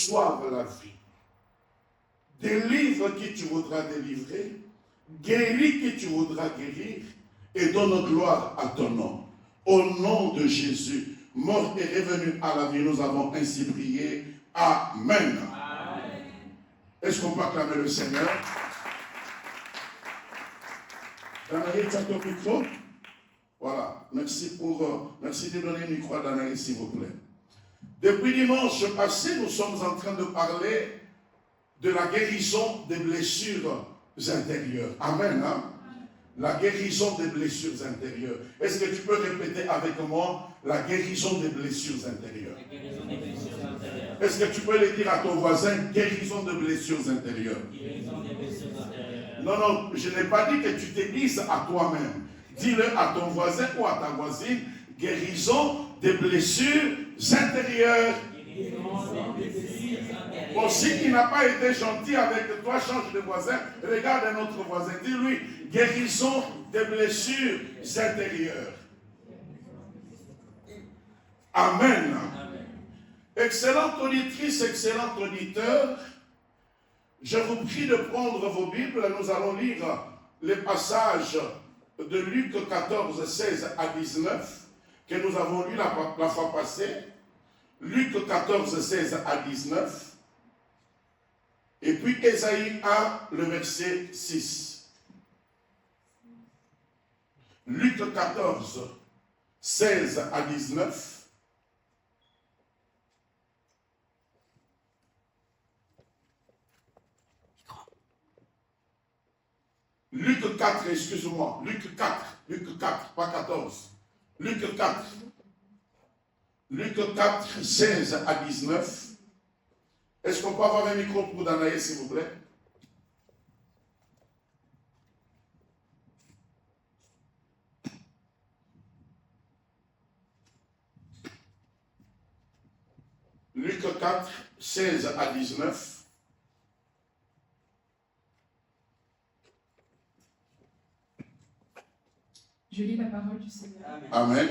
reçoives la vie. Délivre qui tu voudras délivrer, guéris qui tu voudras guérir, et donne gloire à ton nom. Au nom de Jésus, mort et revenu à la vie, nous avons ainsi prié. Amen. Amen. Est-ce qu'on peut acclamer le Seigneur? Danaï, tu as ton micro? Voilà. Merci de donner le micro à Danaï, s'il vous plaît. Depuis dimanche passé, nous sommes en train de parler de la guérison des blessures intérieures. Amen. Hein? La guérison des blessures intérieures. Est-ce que tu peux répéter avec moi la guérison des blessures intérieures? La guérison des blessures intérieures. Est-ce que tu peux le dire à ton voisin, guérison des blessures intérieures? Guérison des blessures intérieures. Non, je n'ai pas dit que tu te dises à toi-même. Dis-le à ton voisin ou à ta voisine, guérison des blessures intérieures. Bon, si il n'a pas été gentil avec toi, change de voisin, regarde un autre voisin, dis-lui, guérison des blessures intérieures. Amen. Excellente auditrice, excellent auditeur, je vous prie de prendre vos Bibles, nous allons lire les passages de Luc 14, 16 à 19, que nous avons lu la fois passée. Luc 14, 16 à 19. Et puis Ésaïe 1, le verset 6. Luc 14, 16 à 19. Luc 4, excuse-moi. Luc 4, pas 14. Luc 4. Luc 4, 16 à 19. Est-ce qu'on peut avoir un micro pour Danaï, s'il vous plaît? Luc 4, 16 à 19. Je lis la parole du Seigneur. Amen.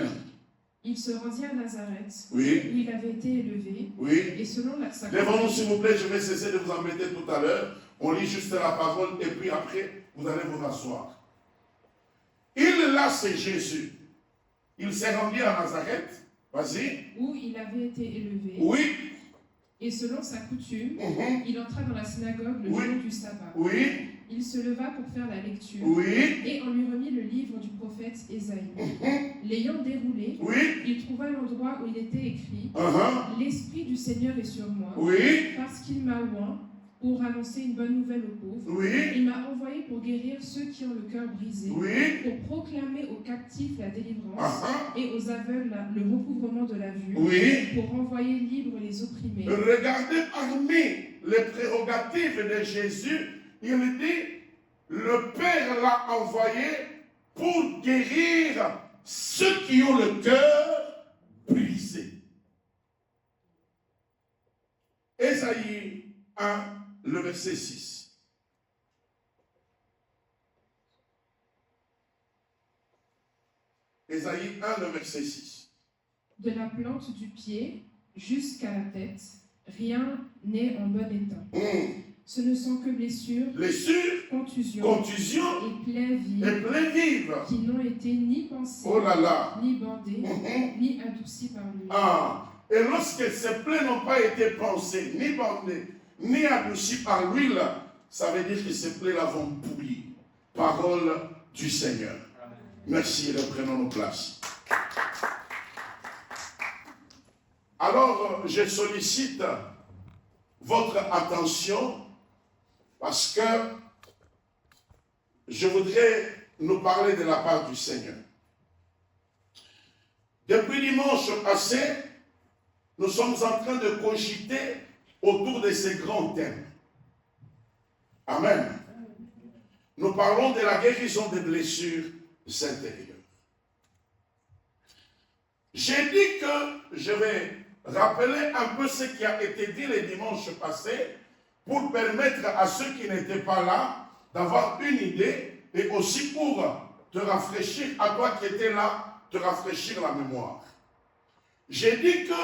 Il se rendit à Nazareth, Oui. où il avait été élevé, Oui. et selon sa Lèvons-nous, s'il vous plaît, je vais cesser de vous embêter tout à l'heure. On lit juste la parole et puis après, vous allez vous asseoir. Là, c'est Jésus. Il s'est rendu à Nazareth. Vas-y. Où il avait été élevé. Oui. Et selon sa coutume, il entra dans la synagogue le jour du sabbat. Oui. Il se leva pour faire la lecture. Oui. Et on lui remit le livre du prophète Ésaïe. L'ayant déroulé, il trouva l'endroit où il était écrit L'Esprit du Seigneur est sur moi, parce qu'il m'a oint pour annoncer une bonne nouvelle aux pauvres. Il m'a envoyé pour guérir ceux qui ont le cœur brisé, pour proclamer aux captifs la délivrance et aux aveugles le recouvrement de la vue, pour renvoyer libres les opprimés. Regardez parmi les prérogatives de Jésus, il dit, le Père l'a envoyé pour guérir ceux qui ont le cœur brisé. Ésaïe 1, le verset 6. Ésaïe 1, le verset 6. De la plante du pied jusqu'à la tête, rien n'est en bon état. Ce ne sont que blessures, contusions et plaies vives qui n'ont été ni pensées, ni bandées, ni adoucies par lui. Et lorsque ces plaies n'ont pas été pensées, ni bandées, ni adoucies par l'huile, ça veut dire que ces plaies-là vont bouillir. Parole du Seigneur. Amen. Merci, reprenons nos places. Alors, je sollicite votre attention parce que je voudrais nous parler de la part du Seigneur. Depuis dimanche passé, nous sommes en train de cogiter autour de ces grands thèmes. Amen. Nous parlons de la guérison des blessures intérieures. J'ai dit que je vais rappeler un peu ce qui a été dit le dimanche passé pour permettre à ceux qui n'étaient pas là d'avoir une idée et aussi pour te rafraîchir, à toi qui étais là, te rafraîchir la mémoire. J'ai dit que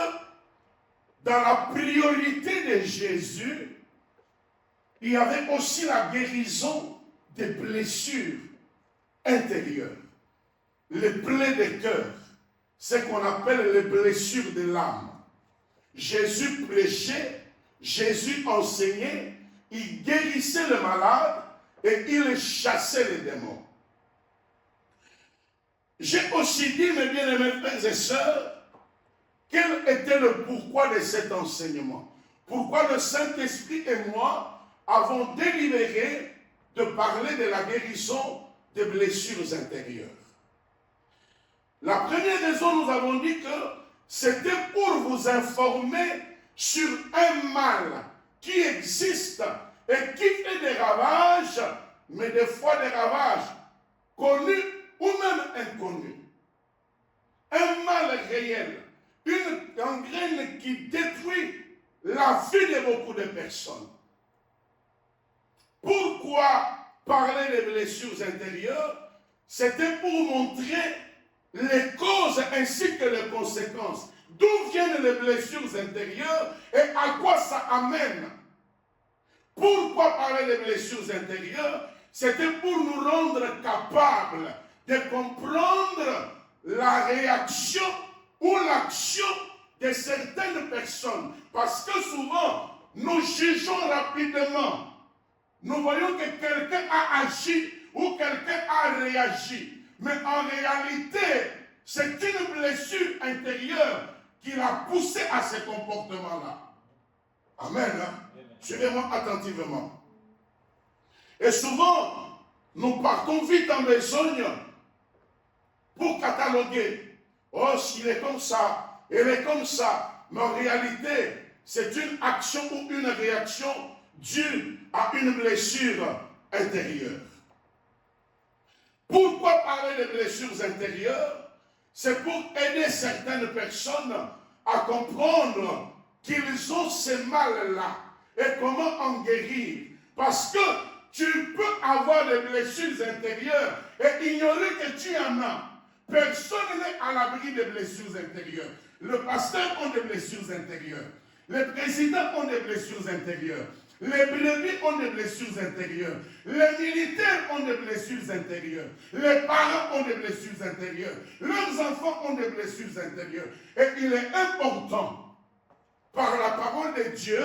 dans la priorité de Jésus, il y avait aussi la guérison des blessures intérieures, les plaies de cœur, ce qu'on appelle les blessures de l'âme. Jésus prêchait, Jésus enseignait, il guérissait le malade et il chassait les démons. J'ai aussi dit, mes bien-aimés frères et sœurs, quel était le pourquoi de cet enseignement? Pourquoi le Saint-Esprit et moi avons délibéré de parler de la guérison des blessures intérieures. La première raison, nous avons dit que c'était pour vous informer sur un mal qui existe et qui fait des ravages, mais des fois des ravages connus ou même inconnus. Un mal réel, une gangrène qui détruit la vie de beaucoup de personnes. Pourquoi parler des blessures intérieures? C'était pour montrer les causes ainsi que les conséquences. D'où viennent les blessures intérieures et à quoi ça amène? Pourquoi parler des blessures intérieures? C'était pour nous rendre capables de comprendre la réaction ou l'action de certaines personnes. Parce que souvent, nous jugeons rapidement. Nous voyons que quelqu'un a agi ou quelqu'un a réagi. Mais en réalité, c'est une blessure intérieure qui l'a poussé à ce comportement-là. Amen. Suivez-moi attentivement. Et souvent, nous partons vite en besogne pour cataloguer. Oh, s'il est comme ça, elle est comme ça. Mais en réalité, c'est une action ou une réaction due à une blessure intérieure. Pourquoi parler de blessures intérieures? C'est pour aider certaines personnes à comprendre qu'ils ont ce mal-là et comment en guérir. Parce que tu peux avoir des blessures intérieures et ignorer que tu en as. Personne n'est à l'abri des blessures intérieures. Le pasteur a des blessures intérieures. Les présidents ont des blessures intérieures. Les brebis ont des blessures intérieures. Les militaires ont des blessures intérieures. Les parents ont des blessures intérieures. Leurs enfants ont des blessures intérieures. Et il est important, par la parole de Dieu,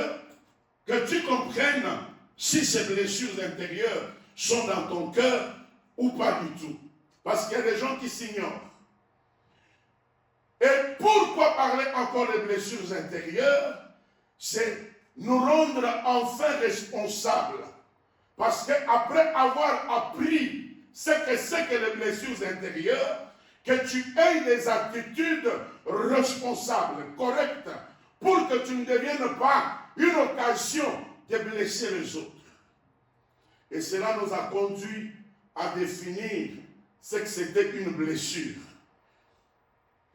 que tu comprennes si ces blessures intérieures sont dans ton cœur ou pas du tout. Parce qu'il y a des gens qui s'ignorent. Et pourquoi parler encore des blessures intérieures? C'est nous rendre enfin responsables. Parce qu'après avoir appris ce que c'est que les blessures intérieures, que tu aies des attitudes responsables, correctes, pour que tu ne deviennes pas une occasion de blesser les autres. Et cela nous a conduit à définir ce que c'était une blessure.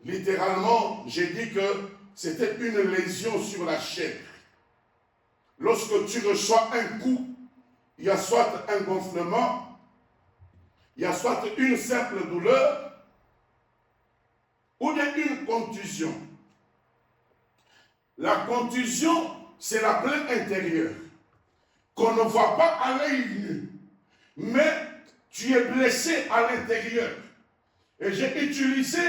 Littéralement, j'ai dit que c'était une lésion sur la chair. Lorsque tu reçois un coup, il y a soit un gonflement, il y a soit une simple douleur, ou bien une contusion. La contusion, c'est la plaie intérieure, qu'on ne voit pas à l'œil nu, mais tu es blessé à l'intérieur. Et j'ai utilisé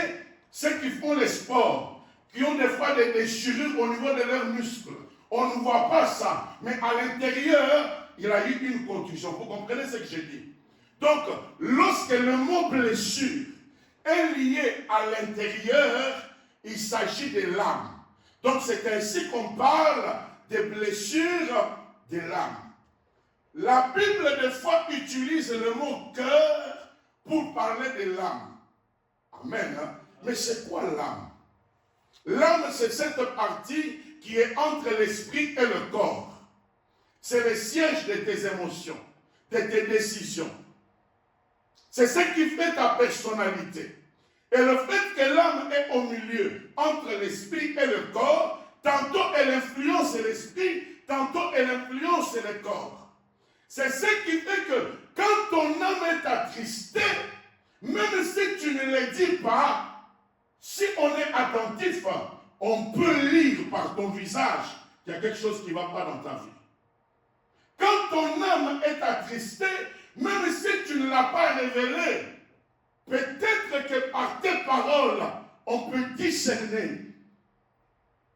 ceux qui font les sports, qui ont des fois des déchirures au niveau de leurs muscles. On ne voit pas ça, mais à l'intérieur, il y a eu une contusion. Vous comprenez ce que j'ai dit? Donc, lorsque le mot blessure est lié à l'intérieur, il s'agit de l'âme. Donc, c'est ainsi qu'on parle des blessures de l'âme. La Bible, des fois, utilise le mot cœur pour parler de l'âme. Amen. Hein? Mais c'est quoi l'âme? L'âme, c'est cette partie qui est entre l'esprit et le corps. C'est le siège de tes émotions, de tes décisions. C'est ce qui fait ta personnalité. Et le fait que l'âme est au milieu, entre l'esprit et le corps, tantôt elle influence l'esprit, tantôt elle influence le corps. C'est ce qui fait que quand ton âme est attristée, même si tu ne le dis pas, si on est attentif, on peut lire par ton visage qu'il y a quelque chose qui ne va pas dans ta vie. Quand ton âme est attristée, même si tu ne l'as pas révélé, peut-être que par tes paroles, on peut discerner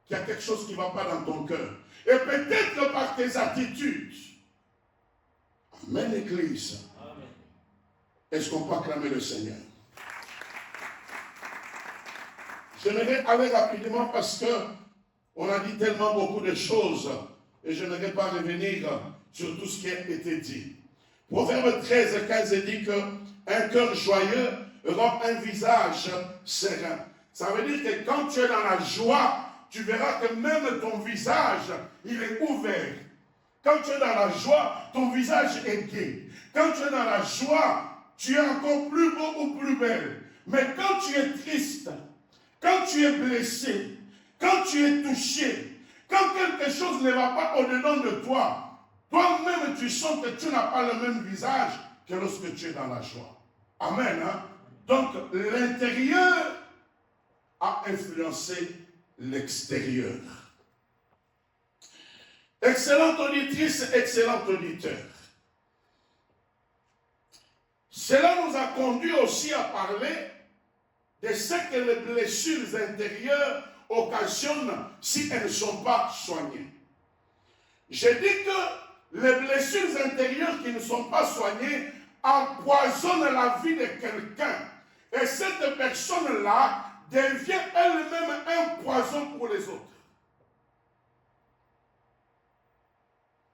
qu'il y a quelque chose qui ne va pas dans ton cœur. Et peut-être par tes attitudes. Amen, Église. Amen. Est-ce qu'on peut acclamer le Seigneur? J'aimerais aller rapidement parce qu'on a dit tellement beaucoup de choses et je n'aimerais pas revenir sur tout ce qui a été dit. Proverbe 13, 15 dit qu'un cœur joyeux rend un visage serein. Ça veut dire que quand tu es dans la joie, tu verras que même ton visage, il est ouvert. Quand tu es dans la joie, ton visage est gai. Quand tu es dans la joie, tu es encore plus beau ou plus belle. Mais quand tu es triste, quand tu es blessé, quand tu es touché, quand quelque chose ne va pas au-dedans de toi, toi-même tu sens que tu n'as pas le même visage que lorsque tu es dans la joie. Amen. Hein? Donc l'intérieur a influencé l'extérieur. Excellente auditrice, excellent auditeur. Cela nous a conduit aussi à parler de ce que les blessures intérieures occasionnent si elles ne sont pas soignées. J'ai dit que les blessures intérieures qui ne sont pas soignées empoisonnent la vie de quelqu'un. Et cette personne-là devient elle-même un poison pour les autres.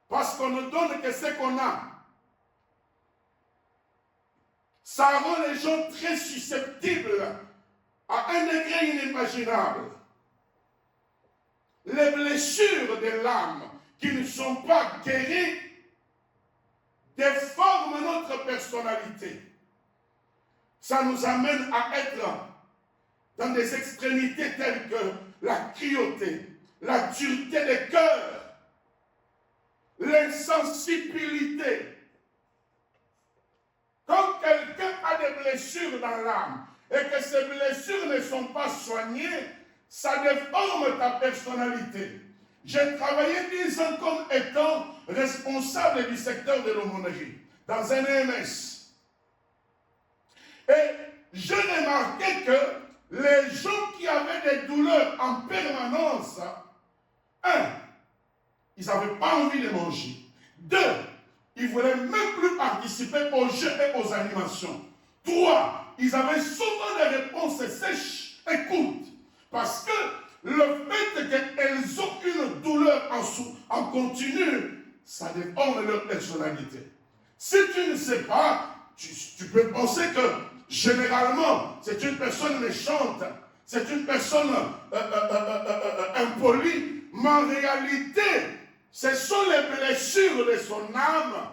Parce qu'on ne donne que ce qu'on a. Ça rend les gens très susceptibles à un degré inimaginable. Les blessures de l'âme qui ne sont pas guéries déforment notre personnalité. Ça nous amène à être dans des extrémités telles que la cruauté, la dureté des cœurs, l'insensibilité. Quand quelqu'un a des blessures dans l'âme et que ces blessures ne sont pas soignées, ça déforme ta personnalité. J'ai travaillé 10 ans comme étant responsable du secteur de l'aumônerie dans un EMS. Et je remarquais que les gens qui avaient des douleurs en permanence, un, ils n'avaient pas envie de manger. Deux, ils ne voulaient même plus participer aux jeux et aux animations. Trois, ils avaient souvent des réponses sèches. Écoute, parce que le fait qu'elles ont une douleur en continu, ça déforme leur personnalité. Si tu ne sais pas, tu peux penser que généralement, c'est une personne méchante, c'est une personne impolie, mais en réalité, ce sont les blessures de son âme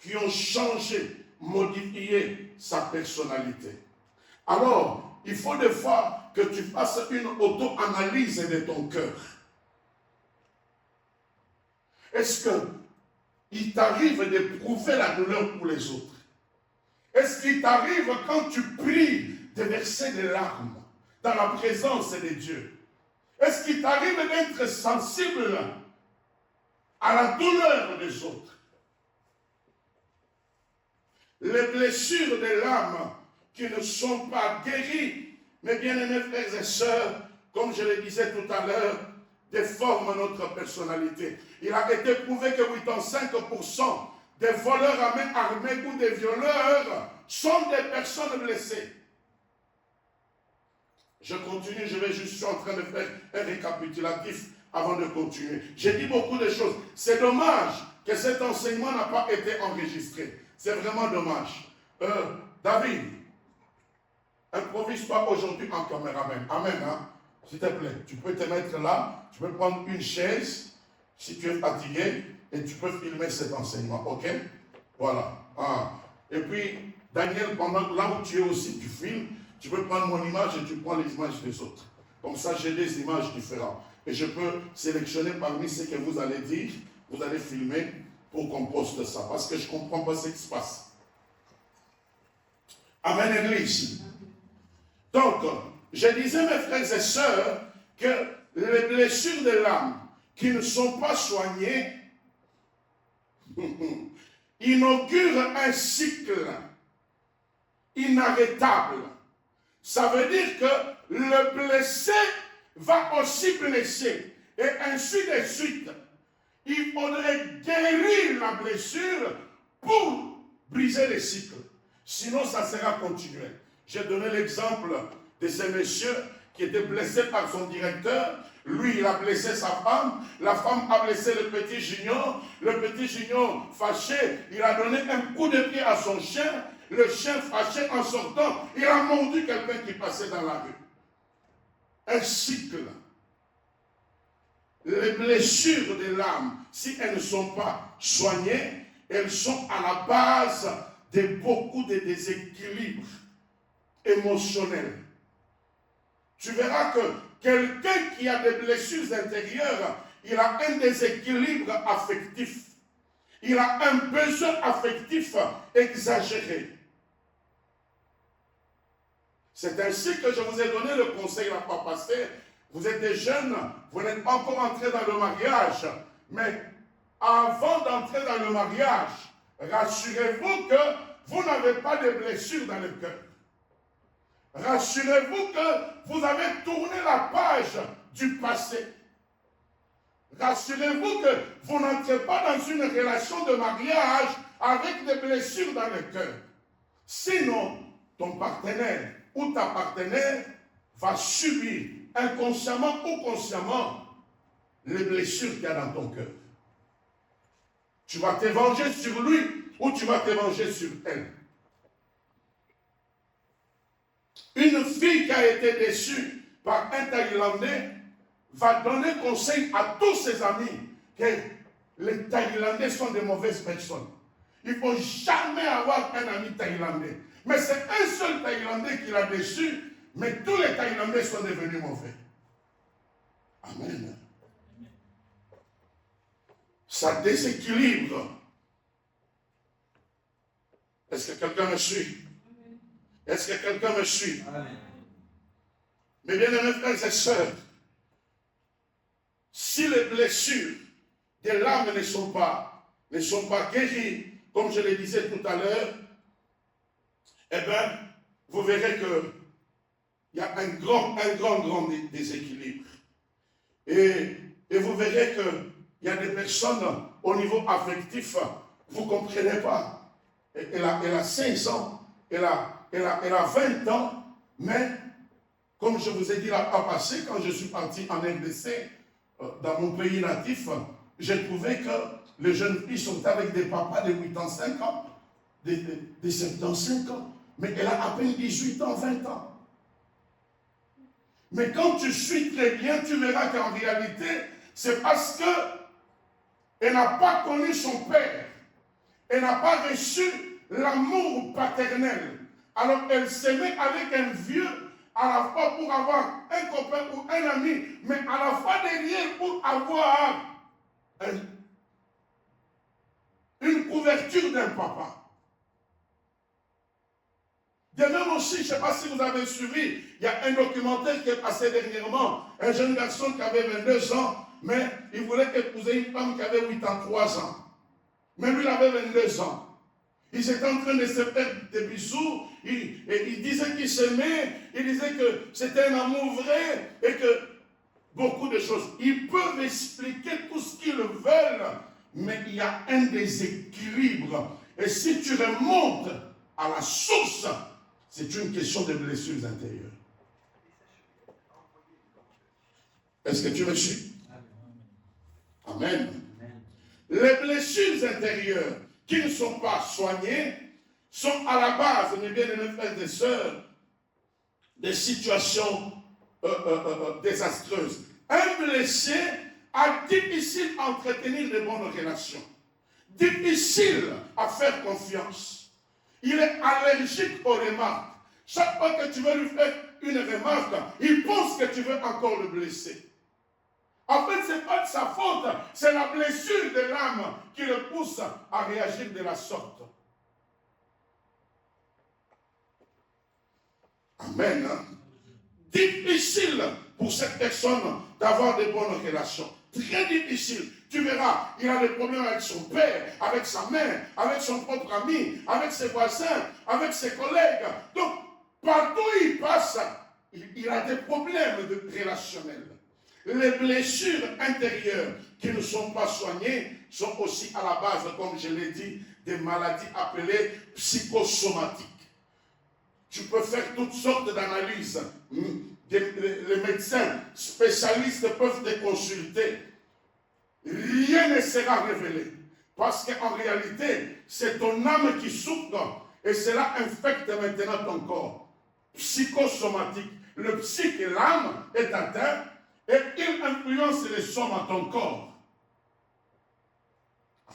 qui ont changé, modifié sa personnalité. Alors, il faut des fois que tu fasses une auto-analyse de ton cœur. Est-ce qu'il t'arrive d'éprouver la douleur pour les autres? Est-ce qu'il t'arrive quand tu pries de verser des larmes dans la présence de Dieu? Est-ce qu'il t'arrive d'être sensible à la douleur des autres? Les blessures de l'âme qui ne sont pas guéries, mes bien-aimés frères et sœurs, comme je le disais tout à l'heure, déforment notre personnalité. Il a été prouvé que 85% des voleurs à main armée ou des violeurs sont des personnes blessées. Je continue, je suis en train de faire un récapitulatif avant de continuer. J'ai dit beaucoup de choses. C'est dommage que cet enseignement n'a pas été enregistré. C'est vraiment dommage. David, improvise-toi aujourd'hui en caméraman. Amen, hein? S'il te plaît, tu peux te mettre là, tu peux prendre une chaise, si tu es fatigué, et tu peux filmer cet enseignement, ok? Voilà. Ah. Et puis, Daniel, pendant là où tu es aussi, tu filmes, tu peux prendre mon image et tu prends les images des autres. Comme ça, j'ai des images différentes. Et je peux sélectionner parmi ce que vous allez dire, vous allez filmer pour qu'on poste ça. Parce que je ne comprends pas ce qui se passe. Amen, Église. Donc, je disais, mes frères et sœurs, que les blessures de l'âme qui ne sont pas soignées inaugurent un cycle inarrêtable. Ça veut dire que le blessé va aussi blesser. Et ainsi de suite. Il faudrait guérir la blessure pour briser les cycles. Sinon, ça sera continuel. J'ai donné l'exemple de ce monsieur qui était blessé par son directeur. Lui, il a blessé sa femme. La femme a blessé le petit Junior. Le petit Junior, fâché, il a donné un coup de pied à son chien. Le chien, fâché, en sortant, il a mordu quelqu'un qui passait dans la rue. Un cycle. Les blessures de l'âme, si elles ne sont pas soignées, elles sont à la base de beaucoup de déséquilibres émotionnels. Tu verras que quelqu'un qui a des blessures intérieures, il a un déséquilibre affectif. Il a un besoin affectif exagéré. C'est ainsi que je vous ai donné le conseil la fois passée. Vous êtes des jeunes, vous n'êtes pas encore entrés dans le mariage. Mais avant d'entrer dans le mariage, rassurez-vous que vous n'avez pas de blessures dans le cœur. Rassurez-vous que vous avez tourné la page du passé. Rassurez-vous que vous n'entrez pas dans une relation de mariage avec des blessures dans le cœur. Sinon, ton partenaire ou ta partenaire va subir inconsciemment ou consciemment les blessures qu'il y a dans ton cœur. Tu vas te venger sur lui ou tu vas te venger sur elle. Une fille qui a été déçue par un Thaïlandais va donner conseil à tous ses amis que les Thaïlandais sont de mauvaises personnes. Il ne faut jamais avoir un ami thaïlandais. Mais c'est un seul Thaïlandais qui l'a déçu, mais tous les Thaïlandais sont devenus mauvais. Amen. Ça déséquilibre. Est-ce que quelqu'un me suit? Est-ce que quelqu'un me suit? Amen. Mes bien-aimés frères et sœurs, si les blessures de l'âme ne sont pas guéries, comme je le disais tout à l'heure, eh bien, vous verrez qu'il y a un grand déséquilibre. Et vous verrez qu'il y a des personnes au niveau affectif, vous ne comprenez pas. Elle a 16 ans, elle a 20 ans, mais comme je vous ai dit la fois passée, quand je suis parti en RDC, dans mon pays natif, j'ai trouvé que les jeunes filles sont avec des papas de 85 ans, de 75 ans, mais elle a à peine 18 ans, 20 ans. Mais quand tu suis très bien, tu verras qu'en réalité, c'est parce qu'elle n'a pas connu son père. Elle n'a pas reçu l'amour paternel. Alors elle s'aimait avec un vieux, à la fois pour avoir un copain ou un ami, mais à la fois derrière pour avoir une couverture d'un papa. De même aussi, je ne sais pas si vous avez suivi, il y a un documentaire qui est passé dernièrement, un jeune garçon qui avait 22 ans, mais il voulait épouser une femme qui avait 83 ans. Mais lui, il avait 22 ans. Ils étaient en train de se faire des bisous, il disait qu'ils s'aimaient, il disait que c'était un amour vrai, et que beaucoup de choses. Ils peuvent expliquer tout ce qu'ils veulent, mais il y a un déséquilibre. Et si tu remontes à la source, c'est une question de blessures intérieures. Est-ce que tu me suis? Amen. Les blessures intérieures qui ne sont pas soignées sont à la base, mes bien-aimés frères et sœurs, des situations désastreuses. Un blessé a difficile à entretenir de bonnes relations, difficile à faire confiance. Il est allergique aux remarques. Chaque fois que tu veux lui faire une remarque, il pense que tu veux encore le blesser. En fait, ce n'est pas de sa faute, c'est la blessure de l'âme qui le pousse à réagir de la sorte. Amen. Difficile pour cette personne d'avoir de bonnes relations. Très difficile. Tu verras, il a des problèmes avec son père, avec sa mère, avec son propre ami, avec ses voisins, avec ses collègues. Donc, partout où il passe, il a des problèmes relationnels. Les blessures intérieures qui ne sont pas soignées sont aussi à la base, comme je l'ai dit, des maladies appelées psychosomatiques. Tu peux faire toutes sortes d'analyses. Les médecins spécialistes peuvent te consulter. Rien ne sera révélé. Parce qu'en réalité, c'est ton âme qui souffre et cela infecte maintenant ton corps. Psychosomatique. Le psyche et l'âme est atteint et il influence les sommes à ton corps.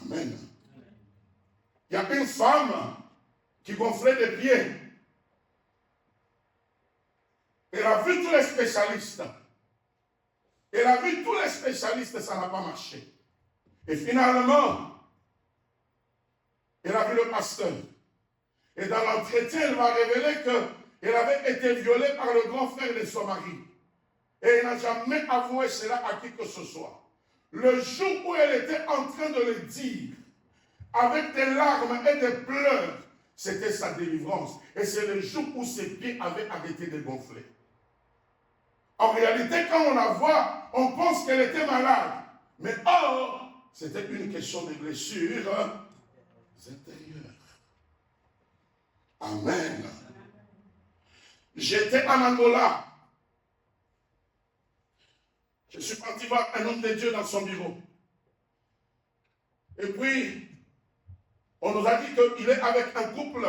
Amen. Il y a une femme qui gonflait des pieds. Elle a vu tous les spécialistes. Elle a vu tous les spécialistes, ça n'a pas marché. Et finalement, elle a vu le pasteur. Et dans l'entretien, elle va révéler qu'elle avait été violée par le grand frère de son mari. Et elle n'a jamais avoué cela à qui que ce soit. Le jour où elle était en train de le dire, avec des larmes et des pleurs, c'était sa délivrance. Et c'est le jour où ses pieds avaient arrêté de gonfler. En réalité, quand on la voit, on pense qu'elle était malade. Mais or, c'était une question de blessure intérieure. Amen. J'étais en Angola. Je suis parti voir un homme de Dieu dans son bureau. Et puis, on nous a dit qu'il est avec un couple.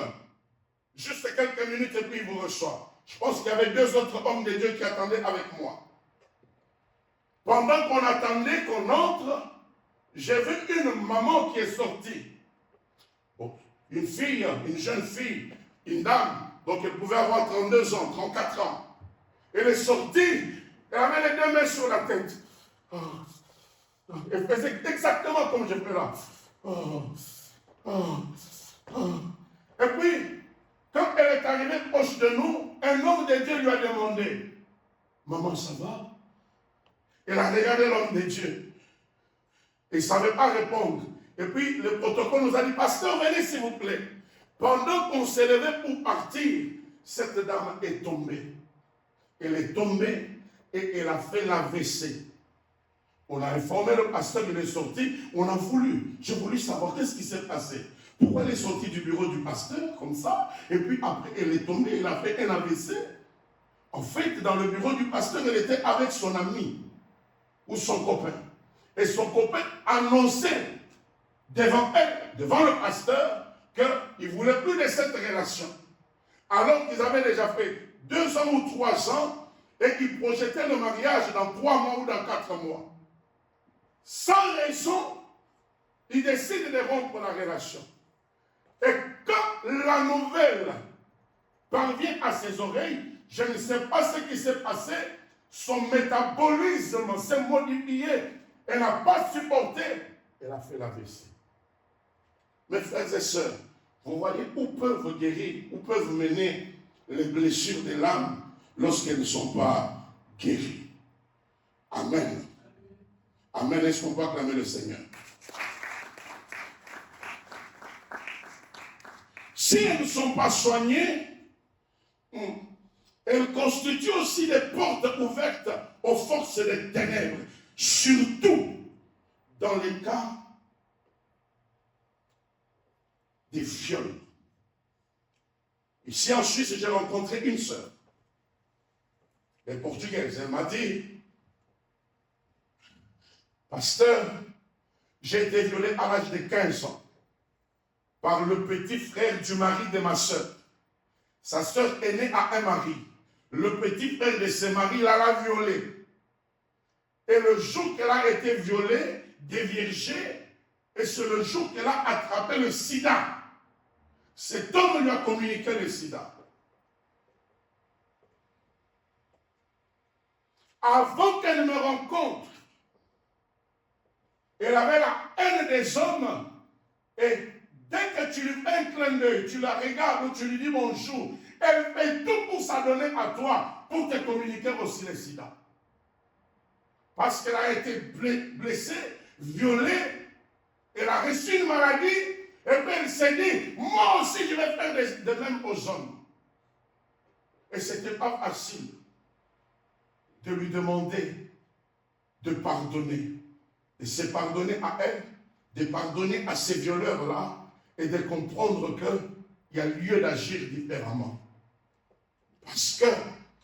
Juste quelques minutes et puis il vous reçoit. Je pense qu'il y avait 2 autres hommes de Dieu qui attendaient avec moi. Pendant qu'on attendait qu'on entre, j'ai vu une maman qui est sortie. Bon, une fille, une jeune fille, une dame, donc elle pouvait avoir 32 ans, 34 ans. Elle est sortie, elle avait les 2 mains sur la tête. Elle faisait exactement comme je fais là. Et puis, quand elle est arrivée proche de nous, un homme de Dieu lui a demandé, « Maman, ça va ?» Elle a regardé l'homme de Dieu. Il ne savait pas répondre. Et puis, le protocole nous a dit, « Pasteur, venez s'il vous plaît. » Pendant qu'on s'est levé pour partir, cette dame est tombée. Elle est tombée et elle a fait l'AVC. On a informé le pasteur, il est sorti. On a voulu. J'ai voulu savoir qu'est-ce qui s'est passé. Pourquoi elle est sortie du bureau du pasteur, comme ça, et puis après, elle est tombée, elle a fait un AVC. En fait, dans le bureau du pasteur, elle était avec son ami, ou son copain. Et son copain annonçait devant elle, devant le pasteur, qu'il ne voulait plus de cette relation. Alors qu'ils avaient déjà fait 2 ans ou 3 ans, et qu'ils projetaient le mariage dans 3 mois ou dans 4 mois. Sans raison, ils décident de rompre la relation. Et quand la nouvelle parvient à ses oreilles, je ne sais pas ce qui s'est passé, son métabolisme s'est modifié, elle n'a pas supporté, elle a fait l'AVC. Mes frères et sœurs, vous voyez où peuvent guérir, où peuvent mener les blessures de l'âme lorsqu'elles ne sont pas guéries. Amen. Amen. Est-ce qu'on peut acclamer le Seigneur? Si elles ne sont pas soignées, elles constituent aussi des portes ouvertes aux forces des ténèbres, surtout dans les cas des viols. Ici en Suisse, j'ai rencontré une sœur, elle est portugaise. Elle m'a dit, pasteur, j'ai été violée à l'âge de 15 ans par le petit frère du mari de ma sœur. Sa sœur est née à un mari. Le petit frère de ce mari l'a violée. Et le jour qu'elle a été violée, déviergée, et c'est le jour qu'elle a attrapé le sida. Cet homme lui a communiqué le sida. Avant qu'elle me rencontre, elle avait la haine des hommes. Et dès que tu lui fais un clin d'œil, tu la regardes ou tu lui dis bonjour, elle fait tout pour s'adonner à toi, pour te communiquer aussi le sida. parce qu'elle a été blessée, violée, elle a reçu une maladie, et puis elle s'est dit, moi aussi je vais faire de même aux hommes. Et ce n'était pas facile de lui demander de pardonner. Et c'est pardonner à elle, de pardonner à ces violeurs-là, et de comprendre qu'il y a lieu d'agir différemment. Parce que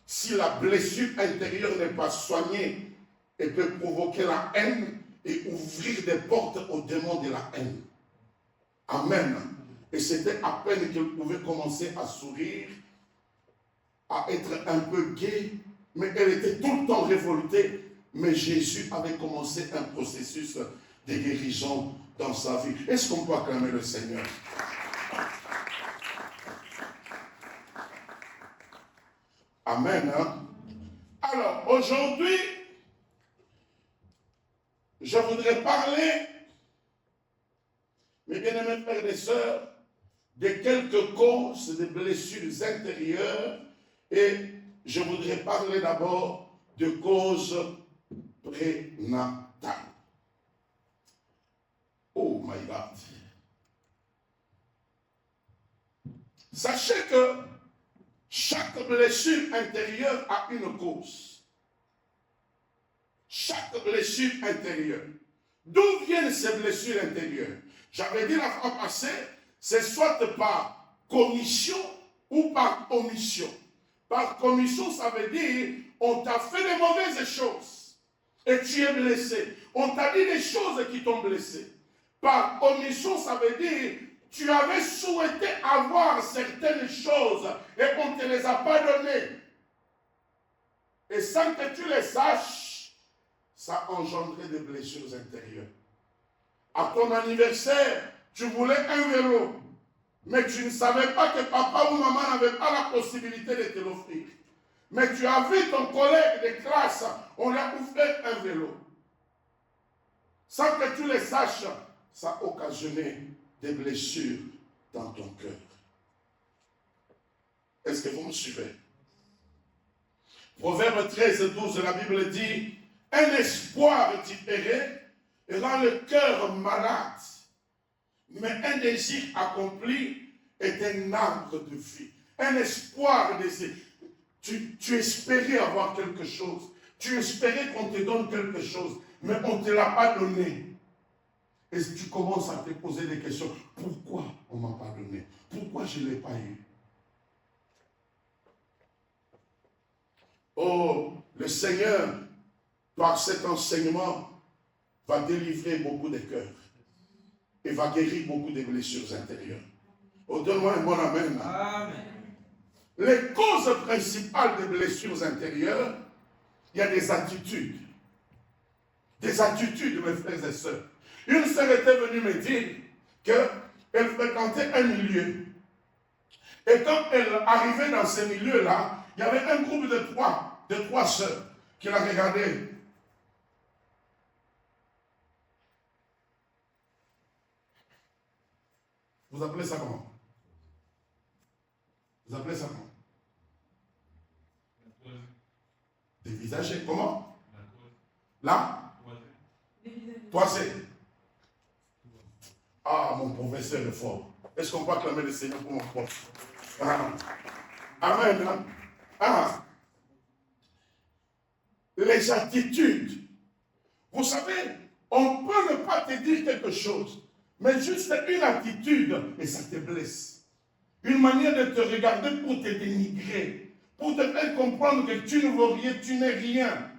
si la blessure intérieure n'est pas soignée, elle peut provoquer la haine et ouvrir des portes aux démons de la haine. Amen. Et c'était à peine qu'elle pouvait commencer à sourire, à être un peu gaie, mais elle était tout le temps révoltée. Mais Jésus avait commencé un processus de guérison dans sa vie. Est-ce qu'on peut acclamer le Seigneur? Amen. Hein? Alors, aujourd'hui, je voudrais parler, mes bien-aimés frères et sœurs, de quelques causes de blessures intérieures, et je voudrais parler d'abord de causes prénatales. Oh my God. Sachez que chaque blessure intérieure a une cause. Chaque blessure intérieure. D'où viennent ces blessures intérieures? J'avais dit la fois passée, c'est soit par commission ou par omission. Par commission, ça veut dire, on t'a fait des mauvaises choses et tu es blessé. On t'a dit des choses qui t'ont blessé. Par omission, ça veut dire, tu avais souhaité avoir certaines choses et on ne te les a pas données. Et sans que tu les saches, ça a engendré des blessures intérieures. À ton anniversaire, tu voulais un vélo, mais tu ne savais pas que papa ou maman n'avait pas la possibilité de te l'offrir. Mais tu as vu ton collègue de classe, on lui a offert un vélo. Sans que tu les saches, ça a occasionné des blessures dans ton cœur. Est-ce que vous me suivez? Proverbe 13, 12, la Bible dit, un espoir différé rend le cœur malade, mais un désir accompli est un arbre de vie. Un espoir désir. Tu espérais avoir quelque chose. Tu espérais qu'on te donne quelque chose, mais on ne te l'a pas donné. Et tu commences à te poser des questions. Pourquoi on ne m'a pas donné? Pourquoi je ne l'ai pas eu? Oh, le Seigneur, par cet enseignement, va délivrer beaucoup de cœurs et va guérir beaucoup de blessures intérieures. Oh, donne-moi un bon amen. Amen. Les causes principales des blessures intérieures, il y a des attitudes. Des attitudes, mes frères et sœurs. Une sœur était venue me dire qu'elle fréquentait un milieu. Et quand elle arrivait dans ce milieu-là, il y avait un groupe de trois sœurs qui la regardaient. Vous appelez ça comment? Vous appelez ça comment? Dévisager. Comment? Là? Toisé. Ah, mon professeur est fort. Est-ce qu'on peut acclamer le Seigneur pour mon prof? Ah. Amen. Ah. Les attitudes. Vous savez, on peut ne pas te dire quelque chose, mais juste une attitude et ça te blesse. Une manière de te regarder pour te dénigrer, pour te faire comprendre que tu ne vaux rien, tu n'es rien.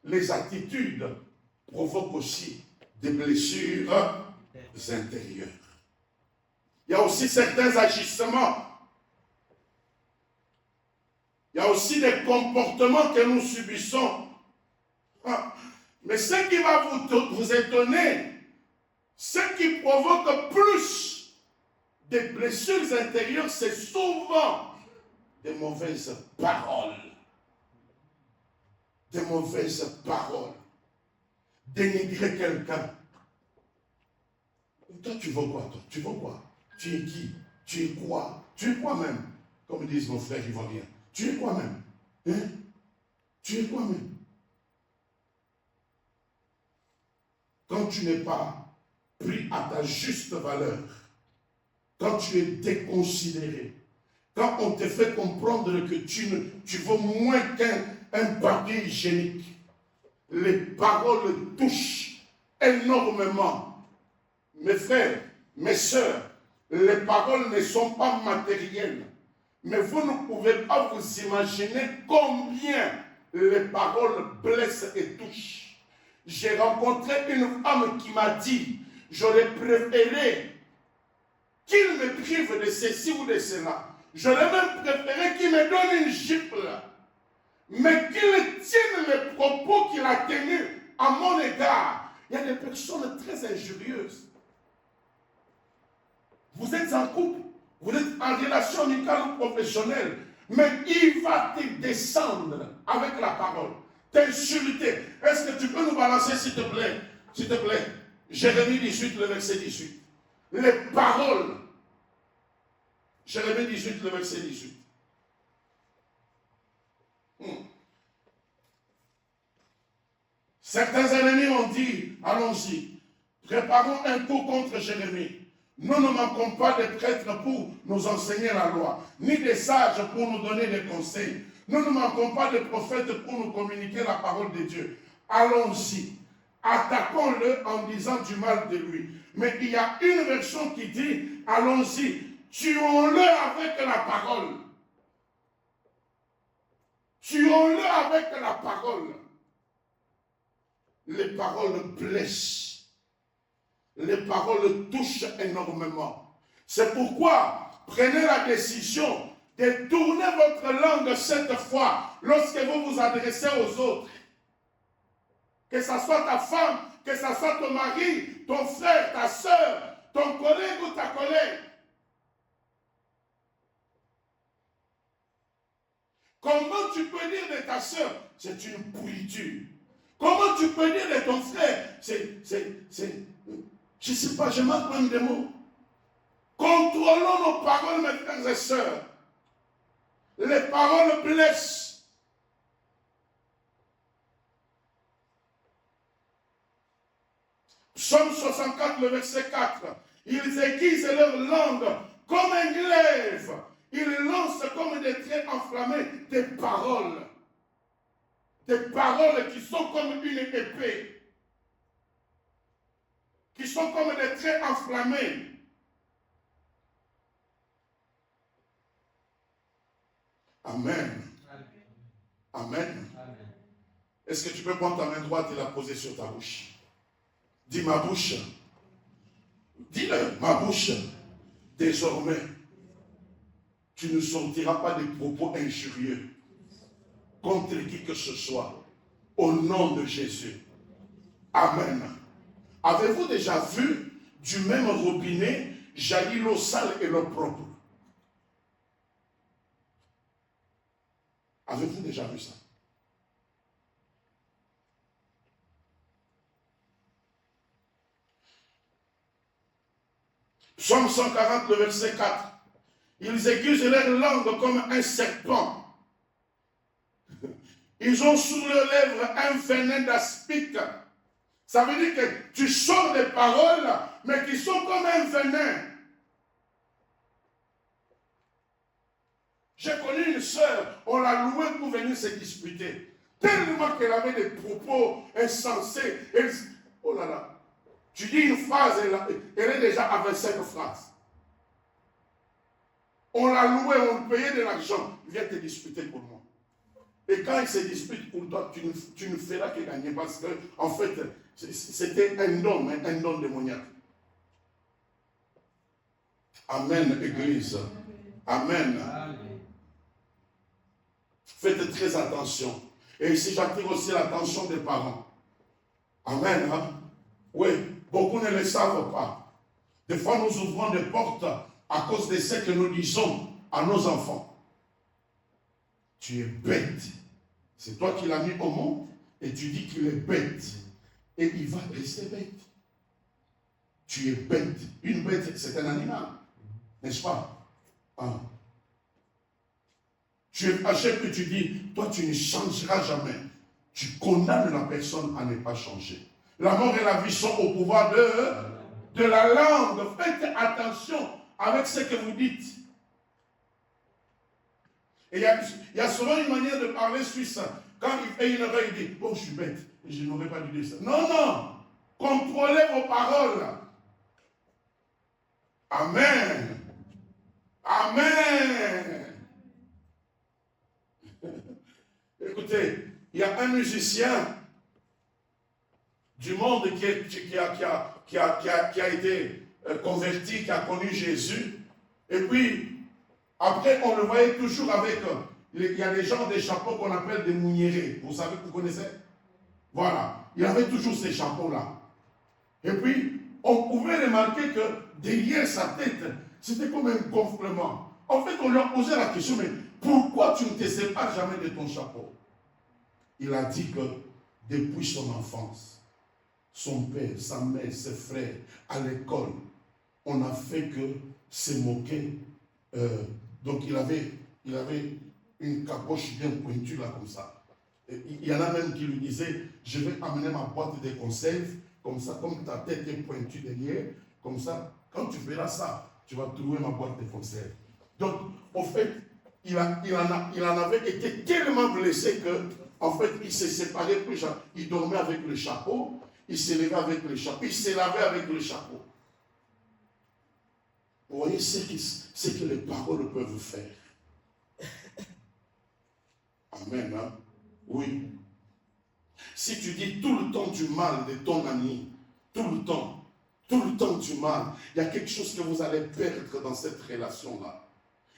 Les attitudes provoquent aussi des blessures intérieures. Il y a aussi certains agissements. Il y a aussi des comportements que nous subissons. Mais ce qui va vous étonner, ce qui provoque plus de blessures intérieures, c'est souvent des mauvaises paroles. Des mauvaises paroles. Dénigrer quelqu'un. Toi, tu veux quoi, toi? Tu veux quoi? Tu es qui? Tu es quoi? Tu es quoi même? Comme disent nos frères ivoiriens. Tu es quoi même? Hein? Tu es quoi même? quand tu n'es pas pris à ta juste valeur, quand tu es déconsidéré, quand on te fait comprendre que tu vaux moins qu'un papier hygiénique, les paroles touchent énormément. Mes frères, mes sœurs, les paroles ne sont pas matérielles, mais vous ne pouvez pas vous imaginer combien les paroles blessent et touchent. J'ai rencontré une femme qui m'a dit, j'aurais préféré qu'il me prive de ceci ou de cela. J'aurais même préféré qu'il me donne une gifle, mais qu'il tienne les propos qu'il a tenus à mon égard. Il y a des personnes très injurieuses. Vous êtes en couple, vous êtes en relation amicale ou professionnelle, mais il va te descendre avec la parole, t'insulter. Est-ce que tu peux nous balancer, s'il te plaît? S'il te plaît. Jérémie 18, le verset 18. Les paroles. Jérémie 18, le verset 18. Certains ennemis ont dit, allons-y, préparons un coup contre Jérémie. Nous ne manquons pas de prêtres pour nous enseigner la loi, ni des sages pour nous donner des conseils. Nous ne manquons pas de prophètes pour nous communiquer la parole de Dieu. Allons-y, attaquons-le en disant du mal de lui. Mais il y a une version qui dit, allons-y, tuons-le avec la parole. Tuons-le avec la parole. Les paroles blessent. Les paroles touchent énormément. C'est pourquoi prenez la décision de tourner votre langue cette fois lorsque vous vous adressez aux autres. Que ce soit ta femme, que ce soit ton mari, ton frère, ta soeur, ton collègue ou ta collègue. Comment tu peux dire de ta soeur, c'est une pourriture? Comment tu peux dire de ton frère, je ne sais pas, je manque même des mots. Contrôlons nos paroles, mes frères et sœurs. Les paroles blessent. Psaume 64, le verset 4. Ils aiguisent leur langue comme un glaive. Ils lancent comme des traits enflammés des paroles. Des paroles qui sont comme une épée. Qui sont comme des traits enflammés. Amen. Amen. Est-ce que tu peux prendre ta main droite et la poser sur ta bouche? Dis ma bouche. Dis-le, ma bouche. Désormais, tu ne sortiras pas des propos injurieux contre qui que ce soit. Au nom de Jésus. Amen. Avez-vous déjà vu du même robinet jaillir l'eau sale et l'eau propre? Avez-vous déjà vu ça? Psaume 140, le verset 4. Ils aiguisent leur langue comme un serpent. Ils ont sur leurs lèvres un venin d'aspic. Ça veut dire que tu sors des paroles, mais qui sont comme un venin. J'ai connu une sœur, on l'a louée pour venir se disputer. Tellement qu'elle avait des propos insensés. Oh là là. Tu dis une phrase, elle est déjà à 25 phrases. On l'a louée, on payait de l'argent. Viens te disputer pour moi. Et quand il se dispute pour toi, tu ne feras que gagner parce que, en fait, c'était un don démoniaque. Amen, Église. Amen. Faites très attention. Et ici, j'attire aussi l'attention des parents. Amen. Hein? Oui, beaucoup ne le savent pas. Des fois, nous ouvrons des portes à cause de ce que nous disons à nos enfants. Tu es bête. C'est toi qui l'as mis au monde et tu dis qu'il est bête. Et il va rester bête. Tu es bête. Une bête, c'est un animal. N'est-ce pas? Hein? Tu es fâché que tu dis, toi tu ne changeras jamais. Tu condamnes la personne à ne pas changer. La mort et la vie sont au pouvoir de la langue. Faites attention avec ce que vous dites. Et il y a souvent une manière de parler suisse. Quand il fait une erreur, il dit, oh, je suis bête, je n'aurais pas dû dire ça. Non, non. Contrôlez vos paroles. Amen. Amen. Écoutez, il y a un musicien du monde qui a été converti, qui a connu Jésus. Et puis, après, on le voyait toujours avec... il y a des gens des chapeaux qu'on appelle des mouniérés. Vous savez, vous connaissez? Voilà. Il avait toujours ces chapeaux-là. Et puis, on pouvait remarquer que derrière sa tête, c'était comme un gonflement. En fait, on lui a posé la question, mais pourquoi tu ne te sépares jamais de ton chapeau? Il a dit que depuis son enfance, son père, sa mère, ses frères, à l'école, on a fait que se moquer. Donc il avait une caboche bien pointue là comme ça. Et il y en a même qui lui disaient, je vais amener ma boîte de conserve, comme ça, comme ta tête est pointue derrière, comme ça, quand tu verras ça, tu vas trouver ma boîte de conserve. Donc, en fait, il en avait été tellement blessé que, en fait, il s'est séparé plus jamais. Il dormait avec le chapeau, il se levait avec le chapeau, il se lavait avec le chapeau. Vous voyez ce que les paroles peuvent faire. Amen, hein? Oui. Si tu dis tout le temps du mal de ton ami, tout le temps du mal, il y a quelque chose que vous allez perdre dans cette relation-là.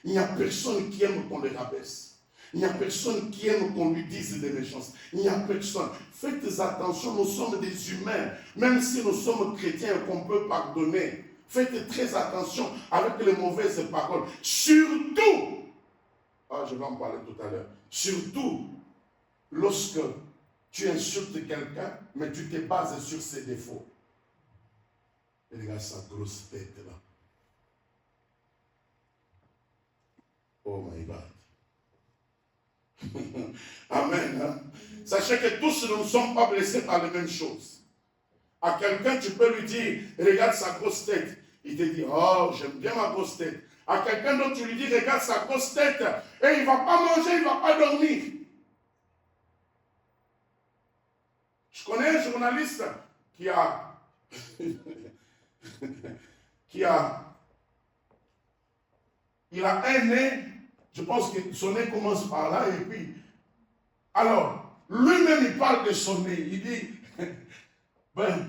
Il n'y a personne qui aime qu'on le rabaisse. Il n'y a personne qui aime qu'on lui dise des méchancetés. Il n'y a personne. Faites attention, nous sommes des humains. Même si nous sommes chrétiens et qu'on peut pardonner, faites très attention avec les mauvaises paroles. Surtout, je vais en parler tout à l'heure, surtout lorsque tu insultes quelqu'un, mais tu te bases sur ses défauts. Et regarde sa grosse tête là. Oh my God. Amen. Hein? Sachez que tous nous ne sommes pas blessés par les mêmes choses. À quelqu'un, tu peux lui dire, regarde sa grosse tête. Il te dit, oh, j'aime bien ma grosse tête. À quelqu'un d'autre, tu lui dis, regarde sa grosse tête. Et il ne va pas manger, il ne va pas dormir. Je connais un journaliste qui a il a un nez, je pense que son nez commence par là, et puis, alors, lui-même il parle de son nez, il dit, ben,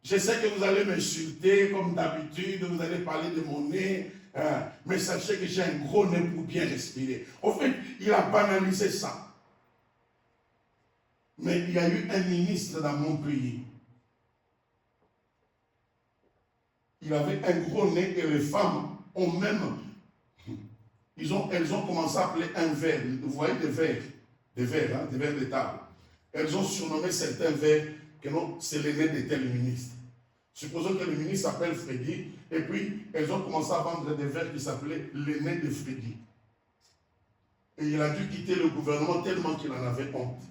je sais que vous allez m'insulter comme d'habitude, vous allez parler de mon nez, mais sachez que j'ai un gros nez pour bien respirer. En fait, il a banalisé ça. Mais il y a eu un ministre dans mon pays. Il avait un gros nez et les femmes ont même... Elles ont commencé à appeler un verre. Vous voyez des verres de table. Elles ont surnommé certains verres que non, c'est le nez de tel ministre. Supposons que le ministre s'appelle Freddy, et puis elles ont commencé à vendre des verres qui s'appelaient le nez de Freddy. Et il a dû quitter le gouvernement tellement qu'il en avait honte.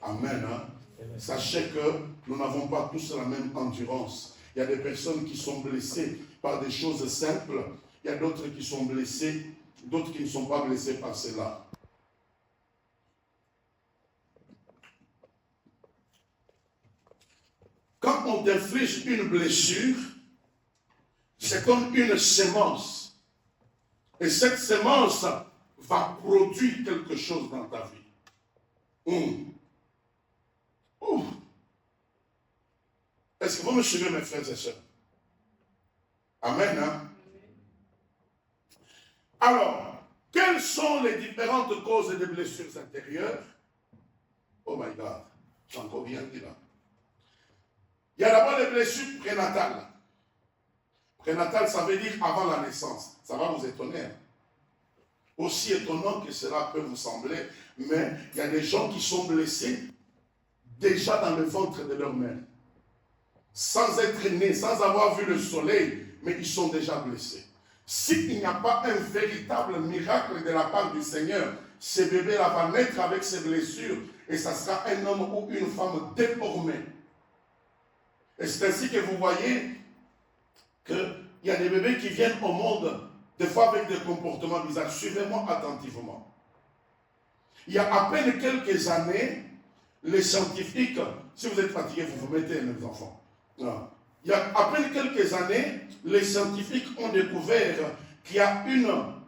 Amen. Hein? Sachez que nous n'avons pas tous la même endurance. Il y a des personnes qui sont blessées par des choses simples. Il y a d'autres qui sont blessés, d'autres qui ne sont pas blessés par cela. Quand on t'inflige une blessure, c'est comme une semence. Et cette semence va produire quelque chose dans ta vie. Est-ce que vous me suivez, mes frères et sœurs? Amen. Hein? Alors, quelles sont les différentes causes des blessures intérieures? Oh my God, j'ai encore bien dit là. Il y a d'abord les blessures prénatales. Prénatales, ça veut dire avant la naissance. Ça va vous étonner. Aussi étonnant que cela peut vous sembler, mais il y a des gens qui sont blessés déjà dans le ventre de leur mère. Sans être nés, sans avoir vu le soleil, mais ils sont déjà blessés. S'il n'y a pas un véritable miracle de la part du Seigneur, ce bébé-là va naître avec ses blessures et ça sera un homme ou une femme déformée. Et c'est ainsi que vous voyez qu'il y a des bébés qui viennent au monde, des fois avec des comportements bizarres. Suivez-moi attentivement. Il y a à peine quelques années, les scientifiques, si vous êtes fatigués, vous vous mettez, mes enfants. Il y a à peine quelques années, les scientifiques ont découvert qu'il y a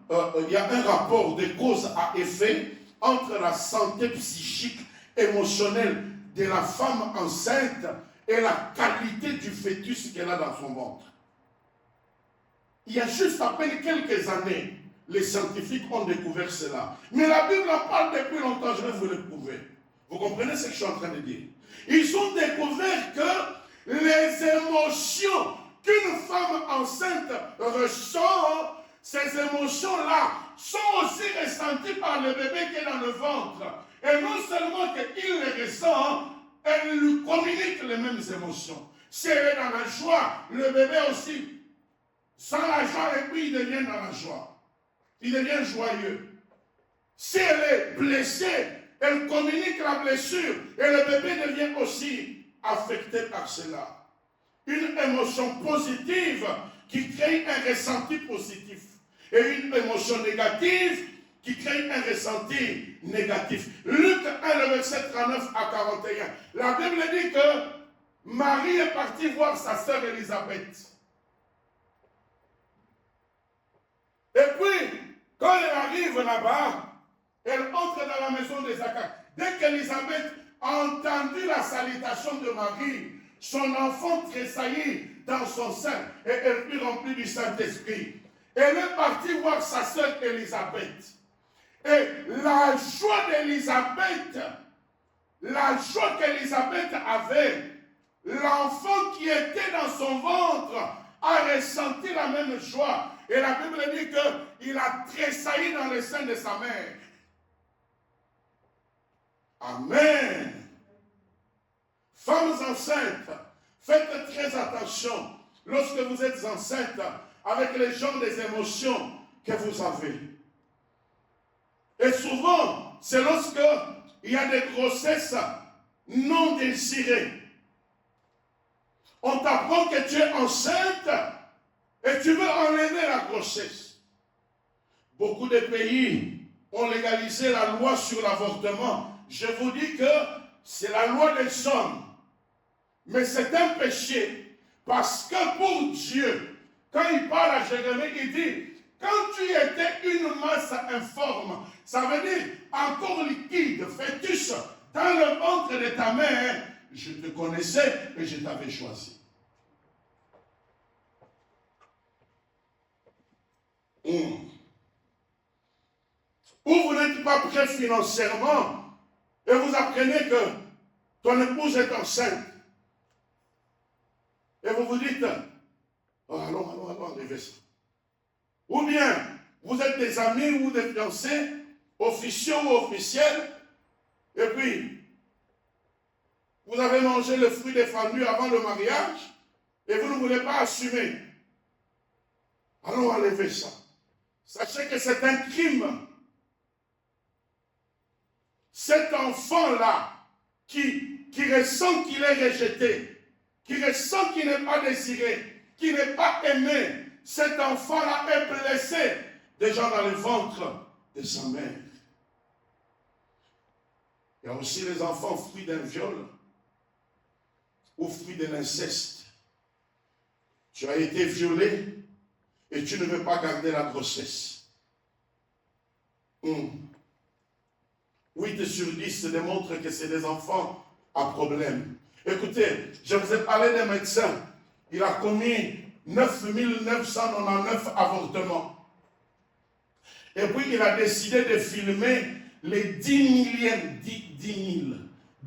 un rapport de cause à effet entre la santé psychique, émotionnelle de la femme enceinte et la qualité du fœtus qu'elle a dans son ventre. Il y a juste à peine quelques années, les scientifiques ont découvert cela. Mais la Bible en parle depuis longtemps, je vais vous le prouver. Vous comprenez ce que je suis en train de dire? Ils ont découvert que les émotions qu'une femme enceinte ressent, ces émotions-là sont aussi ressenties par le bébé qui est dans le ventre. Et non seulement qu'il les ressent, elle lui communique les mêmes émotions. Si elle est dans la joie, le bébé aussi sent la joie et puis il devient dans la joie. Il devient joyeux. Si elle est blessée, elle communique la blessure et le bébé devient aussi affecté par cela. Une émotion positive qui crée un ressenti positif et une émotion négative qui crée un ressenti négatif. Luc 1, le verset 39 à 41. La Bible dit que Marie est partie voir sa sœur Élisabeth. Et puis, quand elle arrive là-bas, elle entre dans la maison de Zacharie. Dès qu'Élisabeth a entendu la salutation de Marie, son enfant tressaillit dans son sein et elle fut remplie du Saint-Esprit. Elle est partie voir sa sœur Élisabeth. Et la joie d'Élisabeth, la joie qu'Élisabeth avait, l'enfant qui était dans son ventre a ressenti la même joie. Et la Bible dit qu'il a tressailli dans le sein de sa mère. Amen. Femmes enceintes, faites très attention lorsque vous êtes enceinte avec les genres des émotions que vous avez. Et souvent, c'est lorsque il y a des grossesses non désirées. On t'apprend que tu es enceinte et tu veux enlever la grossesse. Beaucoup de pays ont légalisé la loi sur l'avortement. Je vous dis que c'est la loi des hommes. Mais c'est un péché. Parce que pour Dieu, quand il parle à Jérémie, il dit, quand tu étais une masse informe, ça veut dire encore liquide, fœtus, dans le ventre de ta mère, je te connaissais et je t'avais choisi. Ou vous n'êtes pas prêt financièrement et vous apprenez que ton épouse est enceinte. Et vous vous dites, oh, allons enlever ça. Ou bien, vous êtes des amis ou des fiancés, officieux ou officiels, et puis, vous avez mangé le fruit défendu avant le mariage, et vous ne voulez pas assumer. Allons enlever ça. Sachez que c'est un crime. Cet enfant-là, qui ressent qu'il est rejeté, qui ressent qu'il n'est pas désiré, qui n'est pas aimé, cet enfant-là est blessé déjà dans le ventre de sa mère. Il y a aussi les enfants fruits d'un viol ou fruits de l'inceste. Tu as été violé et tu ne veux pas garder la grossesse. 8 sur 10 démontrent que c'est des enfants à problème. Écoutez, je vous ai parlé d'un médecin. Il a commis 9999 avortements. Et puis il a décidé de filmer les 10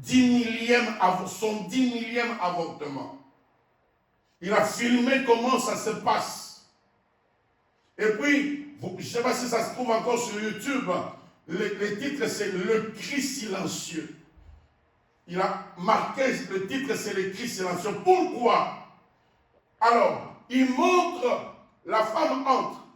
millième avortement. Il a filmé comment ça se passe. Et puis, je ne sais pas si ça se trouve encore sur YouTube, le titre c'est Le cri silencieux. Il a marqué, le titre c'est Le cri silencieux. Pourquoi? Alors, il montre la femme entre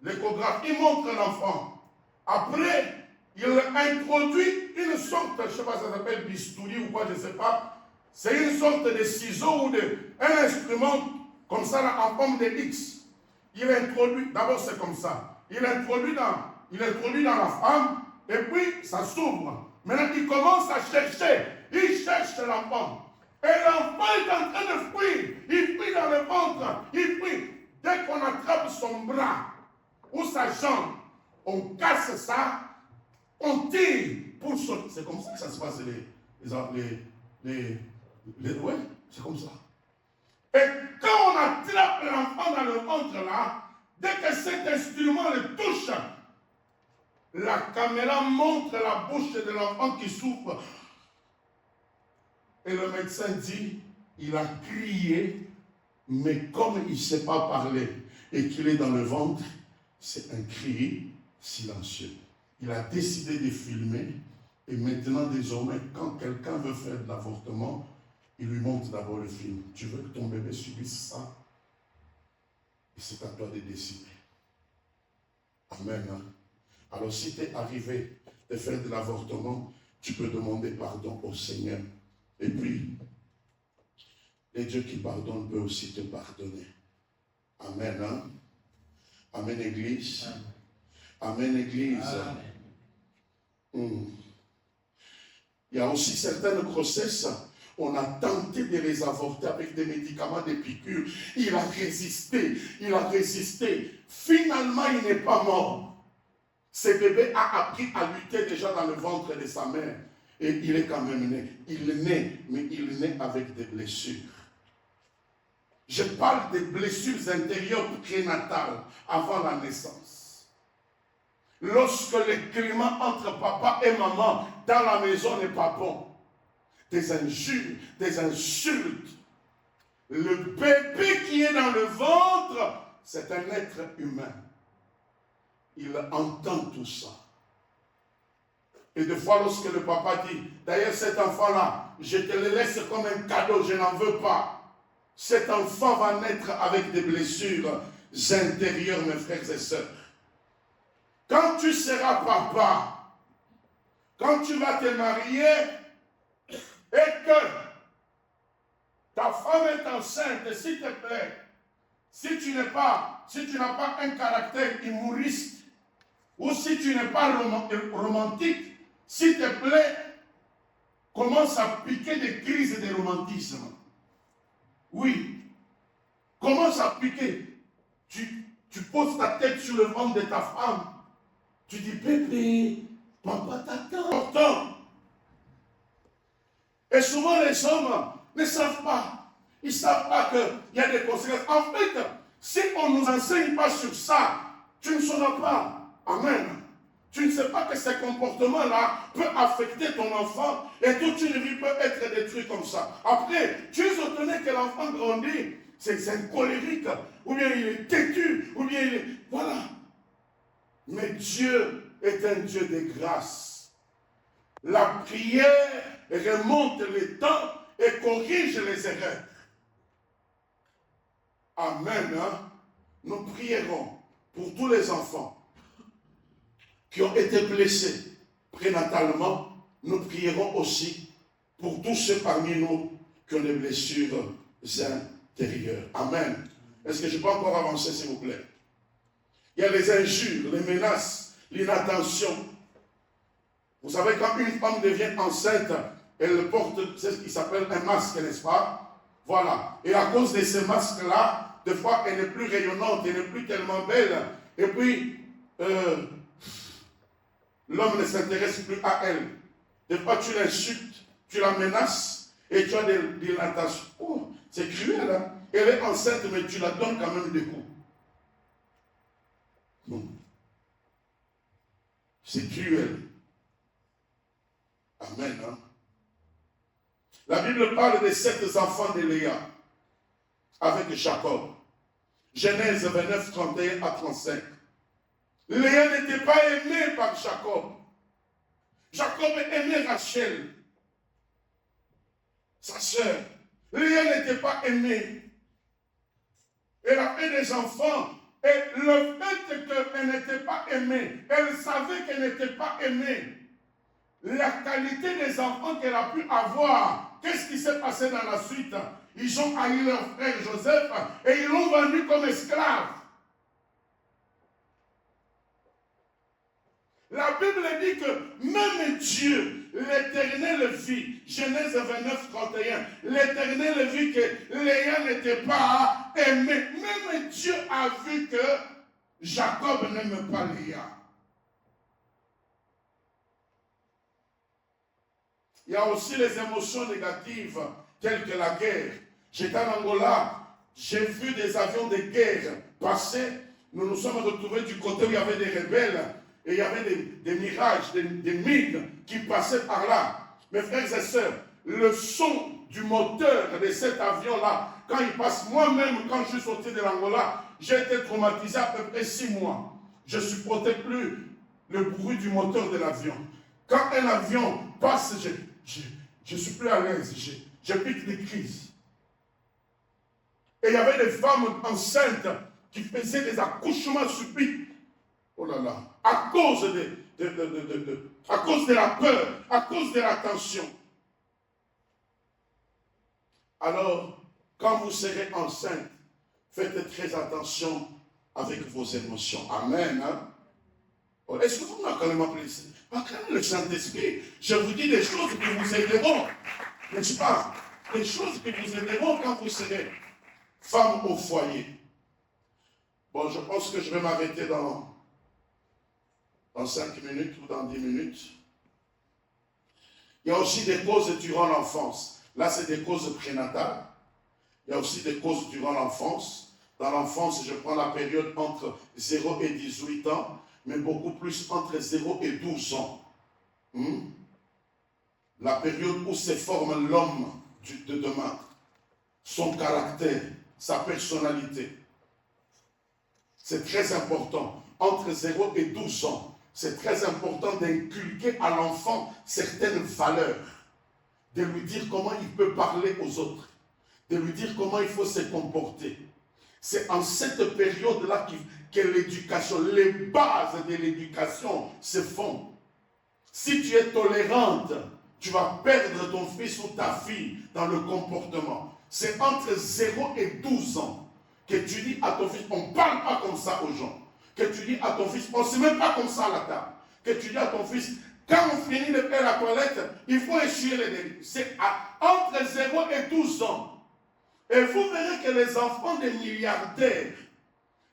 l'échographe, il montre l'enfant. Après, il introduit une sorte, je ne sais pas, ça s'appelle bistouri ou quoi, je ne sais pas. C'est une sorte de ciseau ou un instrument comme ça là, en forme de X. Il introduit, d'abord c'est comme ça. Il introduit dans la femme et puis ça s'ouvre. Maintenant il commence à chercher. Il cherche l'enfant. Et l'enfant est en train de fuir. Il fuit dans le ventre. Il fuit. Dès qu'on attrape son bras ou sa jambe, on casse ça, on tire pour sortir. C'est comme ça que ça se passe ouais, c'est comme ça. Et quand on attrape l'enfant dans le ventre là, dès que cet instrument le touche, la caméra montre la bouche de l'enfant qui souffre. Et le médecin dit, il a crié, mais comme il ne sait pas parler et qu'il est dans le ventre, c'est un cri silencieux. Il a décidé de filmer et maintenant, désormais, quand quelqu'un veut faire de l'avortement, il lui montre d'abord le film. Tu veux que ton bébé subisse ça? Et c'est à toi de décider. Amen. Alors, si tu es arrivé de faire de l'avortement, tu peux demander pardon au Seigneur. Et puis, le Dieu qui pardonne peut aussi te pardonner. Amen. Hein? Amen, Église. Amen, Église. Amen. Il y a aussi certaines grossesses, on a tenté de les avorter avec des médicaments, des piqûres. Il a résisté, il a résisté. Finalement, il n'est pas mort. Ce bébé a appris à lutter déjà dans le ventre de sa mère. Et il est quand même né. Il est né, mais il est né avec des blessures. Je parle des blessures intérieures prénatales avant la naissance. Lorsque le climat entre papa et maman dans la maison n'est pas bon, des injures, des insultes. Le bébé qui est dans le ventre, c'est un être humain. Il entend tout ça. Et des fois, lorsque le papa dit, d'ailleurs cet enfant-là, je te le laisse comme un cadeau, je n'en veux pas. Cet enfant va naître avec des blessures intérieures, mes frères et sœurs. Quand tu seras papa, quand tu vas te marier, et que ta femme est enceinte, s'il te plaît, si tu n'as pas un caractère humoriste, ou si tu n'es pas romantique, s'il te plaît, commence à piquer des crises de romantisme. Oui, commence à piquer. Tu poses ta tête sur le ventre de ta femme. Tu dis, bébé, papa t'attend. Et souvent les hommes ne savent pas. Ils ne savent pas qu'il y a des conséquences. En fait, si on ne nous enseigne pas sur ça, tu ne sauras pas. Amen. Tu ne sais pas que ces comportements-là peuvent affecter ton enfant et toute une vie peut être détruite comme ça. Après, tu es étonné que l'enfant grandit, c'est un colérique, ou bien il est têtu, ou bien il est... Voilà. Mais Dieu est un Dieu de grâce. La prière remonte les temps et corrige les erreurs. Amen. Hein? Nous prierons pour tous les enfants qui ont été blessés prénatalement. Nous prierons aussi pour tous ceux parmi nous qui ont des blessures intérieures. Amen. Est-ce que je peux encore avancer, s'il vous plaît? Il y a les injures, les menaces, l'inattention. Vous savez, quand une femme devient enceinte, elle porte ce qui s'appelle un masque, n'est-ce pas? Voilà. Et à cause de ce masque-là, des fois, elle n'est plus rayonnante, elle n'est plus tellement belle. Et puis, l'homme ne s'intéresse plus à elle. Des fois, tu l'insultes, tu la menaces, et tu as des limitations. Oh, c'est cruel, hein? Elle est enceinte, mais tu la donnes quand même des coups. Non. C'est cruel. Amen. Hein? La Bible parle des 7 enfants de Léa avec Jacob. Genèse 29, 31 à 35. Léa n'était pas aimée par Jacob. Jacob aimait Rachel, sa sœur. Léa n'était pas aimée. Elle a fait des enfants Et le fait qu'elle n'était pas aimée, elle savait qu'elle n'était pas aimée. La qualité des enfants qu'elle a pu avoir, qu'est-ce qui s'est passé dans la suite? Ils ont haï leur frère Joseph et ils l'ont vendu comme esclave. La Bible dit que même Dieu, l'Éternel vit, Genèse 29, 31, l'Éternel vit que Léa n'était pas aimée. Même Dieu a vu que Jacob n'aime pas Léa. Il y a aussi les émotions négatives, telles que la guerre. J'étais en Angola, j'ai vu des avions de guerre passer. Nous nous sommes retrouvés du côté où il y avait des rebelles. Et il y avait des mirages, des mines qui passaient par là. Mes frères et sœurs, le son du moteur de cet avion-là, quand il passe, moi-même, quand je suis sorti de l'Angola, j'ai été traumatisé à peu près 6 mois. Je ne supportais plus le bruit du moteur de l'avion. Quand un avion passe, je ne suis plus à l'aise, je pique des crises. Et il y avait des femmes enceintes qui faisaient des accouchements subites. Oh là là, à cause de la peur, à cause de la tension. Alors, quand vous serez enceinte, faites très attention avec vos émotions. Amen. Hein? Oh, est-ce que vous m'acclamez le Saint-Esprit? Je vous dis des choses qui vous aideront. N'est-ce pas? Des choses qui vous aideront quand vous serez femme au foyer. Bon, je pense que je vais m'arrêter dans 5 minutes ou dans 10 minutes. Il y a aussi des causes durant l'enfance. Là, c'est des causes prénatales. Il y a aussi des causes durant l'enfance. Dans l'enfance, je prends la période entre 0 et 18 ans, mais beaucoup plus entre 0 et 12 ans. La période où se forme l'homme de demain. Son caractère, sa personnalité. C'est très important. Entre 0 et 12 ans, c'est très important d'inculquer à l'enfant certaines valeurs, de lui dire comment il peut parler aux autres, de lui dire comment il faut se comporter. C'est en cette période-là que l'éducation, les bases de l'éducation se font. Si tu es tolérante, tu vas perdre ton fils ou ta fille dans le comportement. C'est entre 0 et 12 ans que tu dis à ton fils, on ne parle pas comme ça aux gens. Que tu dis à ton fils, on ne se met pas comme ça à la table. Que tu dis à ton fils, quand on finit de faire la toilette, il faut essuyer les débits. C'est entre 0 et 12 ans. Et vous verrez que les enfants des milliardaires,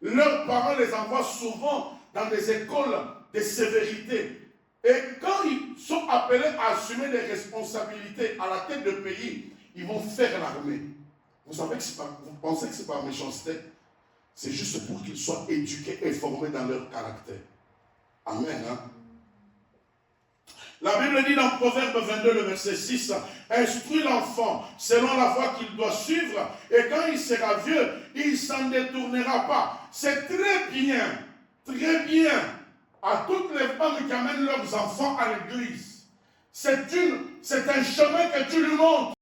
leurs parents les envoient souvent dans des écoles de sévérité. Et quand ils sont appelés à assumer des responsabilités à la tête de pays, ils vont faire l'armée. Vous pensez que ce n'est pas méchanceté? C'est juste pour qu'ils soient éduqués et formés dans leur caractère. Amen. Hein? La Bible dit dans Proverbe 22, le verset 6, « Instruis l'enfant selon la voie qu'il doit suivre, et quand il sera vieux, il ne s'en détournera pas. » C'est très bien à toutes les femmes qui amènent leurs enfants à l'église. C'est un chemin que tu lui montres.